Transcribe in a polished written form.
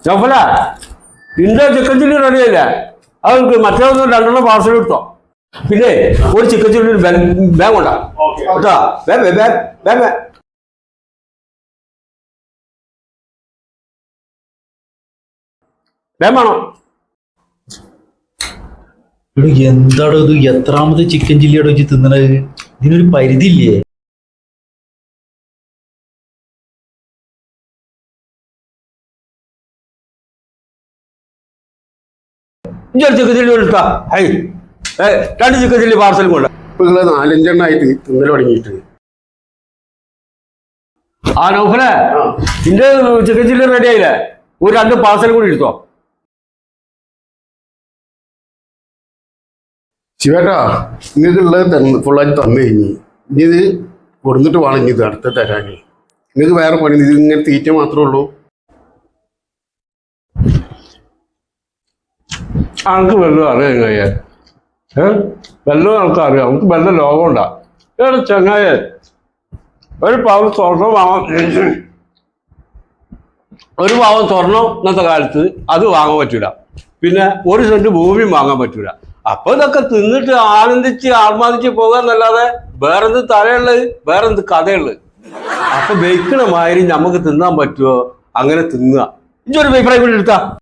ചപ്പല ഇന്റെ chicken chilli റെഡിയല്ലേ അത് മറ്റൊന്നും രണ്ടെണ്ണം പാർസൽ എടുത്തോ. പിന്നെ ഒരു ചിക്കൻ ചില്ലി ബാഗ് ഉണ്ടാ കേട്ടാ. വേണോ? എന്താടോ ഇത്? എത്രാമത് ചിക്കൻ ചില്ലിയാടോ വെച്ച് തിന്നണത്? ഇതിനൊരു പരിധി ഇല്ലേ? ചിക്കൻ ചില്ലി എടുത്താ. രണ്ട് ചിക്കൻ ചില്ലി പാർസലും കൊണ്ട. ഇപ്പൊ നിങ്ങള് 4-5 തിന്നൽ തുടങ്ങിയിട്ട്. ആ നൗഫലെ നിന്റെ ചിക്കൻ ചില്ലി റെഡി ആയില്ലേ? ഒരു 2 പാർസൽ കൂടി എടുത്തോ. ശിവേട്ടാ, നിങ്ങൾക്കുള്ളത് ഫുള്ളായിട്ട് തന്നു കഴിഞ്ഞ് ഇനി ഇത് കൊടുത്തിട്ട് വേണം ഇനി ഇത് അടുത്ത തരാന്. നിങ്ങൾക്ക് വേറെ പണി ഇത് ഇങ്ങനെ തീറ്റ മാത്രമേ ഉള്ളൂ. ആൾക്ക് വല്ലതും അറിയാം ചങ്ങായെ? വല്ലതും ആൾക്കും അറിയാം. നമുക്ക് വല്ല ലോകം ഉണ്ടാ ചങ്ങായെ. ഒരു പാവം സ്വർണം വാങ്ങാൻ, ഒരു പാവം സ്വർണം ഇന്നത്തെ കാലത്ത് അത് വാങ്ങാൻ പറ്റൂല. പിന്നെ 1 സെന്റ് ഭൂമിയും വാങ്ങാൻ പറ്റൂല. അപ്പൊ ഇതൊക്കെ തിന്നിട്ട് ആനന്ദിച്ച് ആർമാദിച്ച് പോകാന്നല്ലാതെ വേറെന്ത് തലയുള്ളത്, വേറെന്ത് കഥയുള്ളത്? അപ്പൊ വെക്കണ മാതിരി നമുക്ക് തിന്നാൻ പറ്റുമോ? അങ്ങനെ തിന്നുക. ഇതൊരു അഭിപ്രായം കൂടി എടുത്താ.